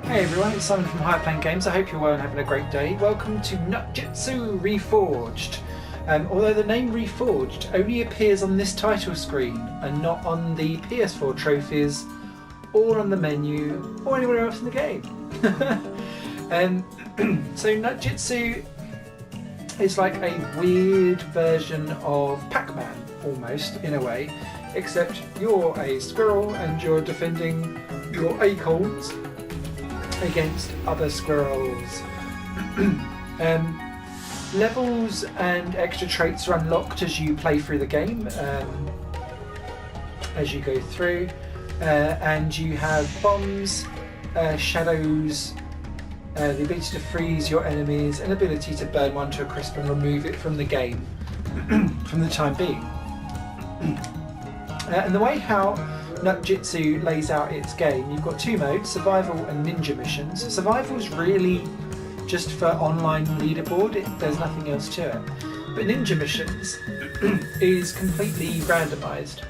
Hey everyone, it's Simon from Higher Plane Games. I hope you're well and having a great day. Welcome to Nutjitsu Reforged. Although the name Reforged only appears on this title screen and not on the PS4 trophies or on the menu or anywhere else in the game. So Nutjitsu is like a weird version of Pac-Man, almost, in a way, except you're a squirrel and you're defending your acorns against other squirrels. Levels and extra traits are unlocked as you play through the game, as you go through, and you have bombs, shadows, the ability to freeze your enemies, and ability to burn one to a crisp and remove it from the game from the time being. And the way how Nutjitsu lays out its game, you've got two modes, survival and ninja missions. Survival is really just for online leaderboard, there's nothing else to it. But ninja missions is completely randomised.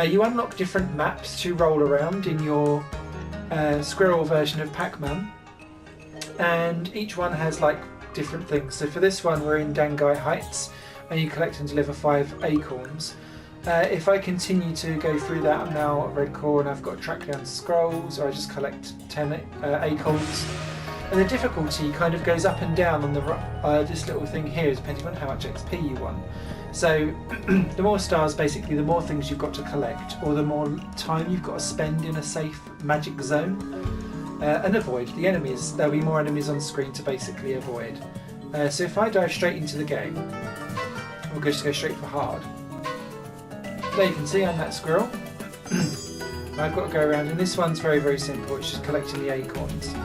You unlock different maps to roll around in your squirrel version of Pac-Man, and each one has like different things. So for this one we're in Dangai Heights and you collect and deliver 5 acorns. If I continue to go through that, I'm now at Red Core and I've got to track down scrolls, or I just collect 10 acorns. And the difficulty kind of goes up and down on the this little thing here, depending on how much XP you want. So the more stars, basically, the more things you've got to collect, or the more time you've got to spend in a safe magic zone. And avoid the enemies. There'll be more enemies on screen to basically avoid. So if I dive straight into the game, we'll just go straight for hard. There you can see I'm that squirrel. I've got to go around, and this one's very, very simple. It's just collecting the acorns.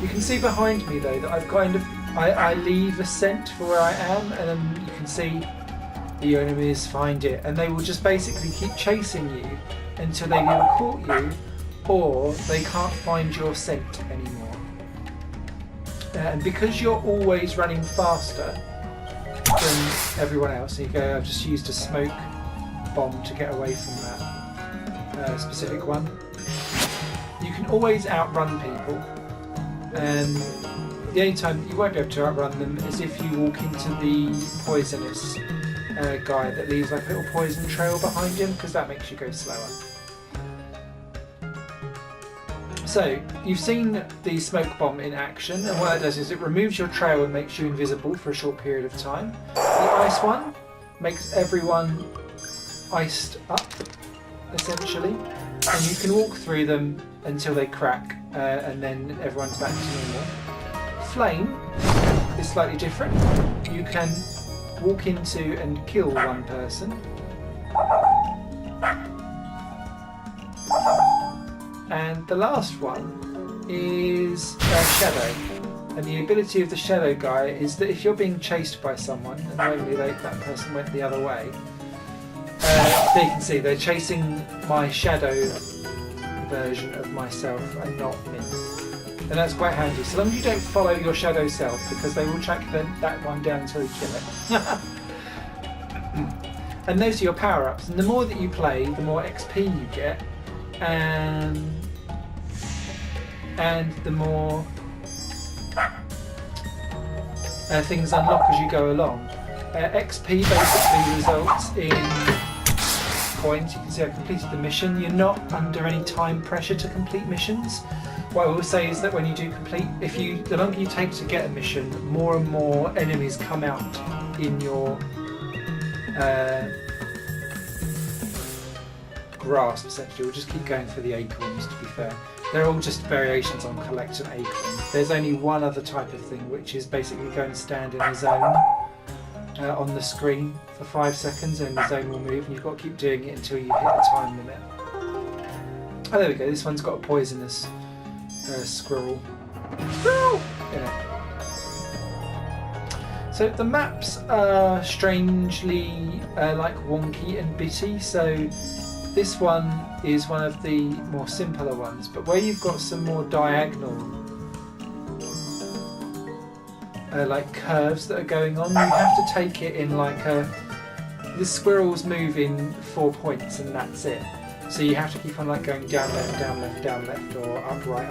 You can see behind me though that I've kind of I leave a scent for where I am, and then you can see the enemies find it, and they will just basically keep chasing you until they've either caught you or they can't find your scent anymore. And because you're always running faster than everyone else, so you go, I've just used a smoke bomb to get away from that specific one. You can always outrun people, and the only time you won't be able to outrun them is if you walk into the poisonous guy that leaves like a little poison trail behind him, because that makes you go slower. So you've seen the smoke bomb in action, and what it does is it removes your trail and makes you invisible for a short period of time. The ice one makes everyone iced up, essentially, and you can walk through them until they crack, and then everyone's back to normal. Flame is slightly different. You can walk into and kill one person, and the last one is Shadow. And the ability of the Shadow guy is that if you're being chased by someone, and normally that person went the other way, there you can see they're chasing my shadow version of myself and not me. And that's quite handy, so long as you don't follow your shadow self, because they will track that one down until you kill it. And those are your power-ups, and the more that you play, the more XP you get, and the more things unlock as you go along. XP basically results in points. You can see I completed the mission. You're not under any time pressure to complete missions. What I will say is that when you do complete, the longer you take to get a mission, more and more enemies come out in your grasp, essentially. We'll just keep going for the acorns, to be fair. They're all just variations on collect an acorn. There's only one other type of thing, which is basically go and stand in a zone on the screen for 5 seconds, and the zone will move, and you've got to keep doing it until you hit the time limit. Oh, there we go. This one's got a poisonous squirrel in it. So the maps are strangely like wonky and bitty. So this one is one of the more simpler ones, but where you've got some more diagonal like curves that are going on, you have to take it in like the squirrels move in 4 points and that's it. So you have to keep on like going down left, or up right,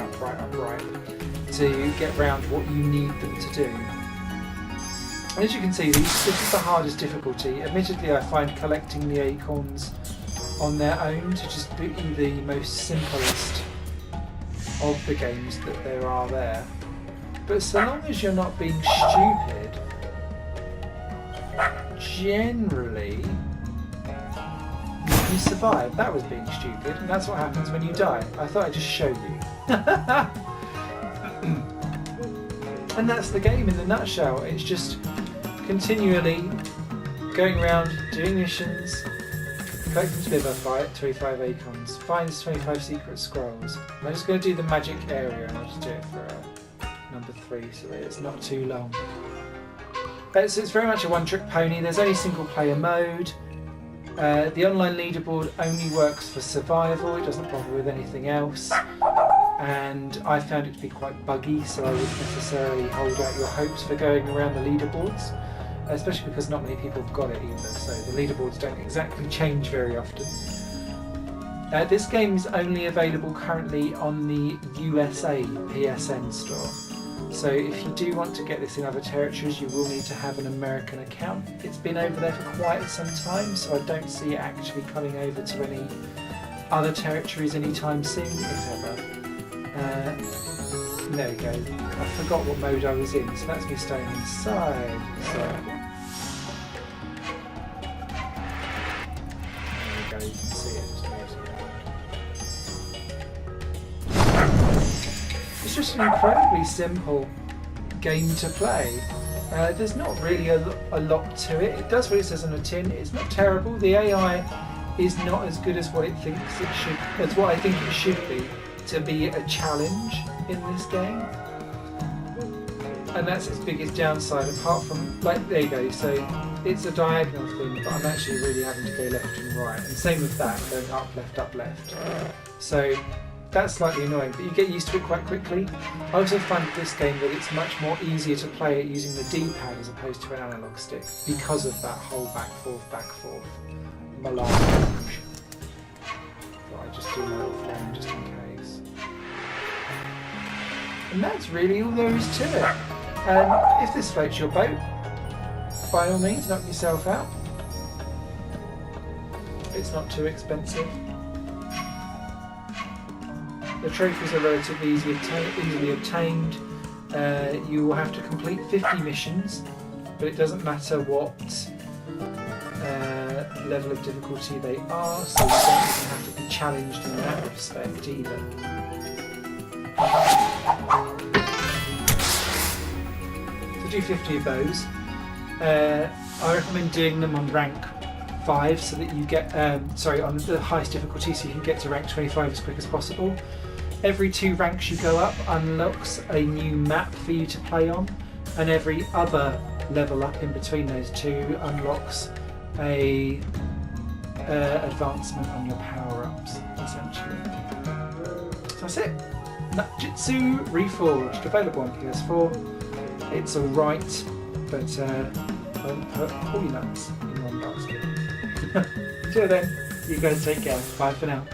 to get round what you need them to do. And as you can see, this is the hardest difficulty. Admittedly, I find collecting the acorns on their own to just be the most simplest of the games that there are there. But so long as you're not being stupid, generally you survive. That was being stupid, and that's what happens when you die. I thought I'd just show you. And that's the game in a nutshell. It's just continually going around, doing missions, collecting to liver, fight 25 acorns, finds 25 secret scrolls. I'm just going to do the magic area, and I'll just do it for number 3 so that it's not too long. So it's very much a one-trick pony. There's only single player mode. The online leaderboard only works for survival. It doesn't bother with anything else. And I found it to be quite buggy, so I wouldn't necessarily hold out your hopes for going around the leaderboards, especially because not many people have got it either, so the leaderboards don't exactly change very often. This game is only available currently on the USA PSN store. So if you do want to get this in other territories, you will need to have an American account. It's been over there for quite some time, so I don't see it actually coming over to any other territories anytime soon, if ever. There we go. I forgot what mode I was in, so that's me staying inside. So there we go, you can see it. It's just an incredibly simple game to play. There's not really a lot to it. It does what it says on the tin. It's not terrible. The AI is not as good as what it thinks it should. That's what I think it should to be a challenge in this game. And that's its biggest downside. Apart from, like, there you go. So it's a diagonal thing, but I'm actually really having to go left and right. And same with that, going up, left. So that's slightly annoying, but you get used to it quite quickly. I also find with this game that it's much more easier to play it using the D-pad as opposed to an analog stick because of that whole back forth melange. But I just do my little flame just in case. And that's really all there is to it. If this floats your boat, by all means knock yourself out. It's not too expensive. The trophies are relatively easily obtained. You will have to complete 50 missions, but it doesn't matter what level of difficulty they are, so you don't even have to be challenged in that respect either. To do 50 of those, I recommend doing them on rank 5 so that you get, on the highest difficulty so you can get to rank 25 as quick as possible. Every 2 ranks you go up unlocks a new map for you to play on, and every other level up in between those 2 unlocks a advancement on your power-ups, essentially. So that's it. Nutjitsu Reforged, available on PS4. It's alright, but don't put all your nuts in one basket. Until then, you guys take care. Bye for now.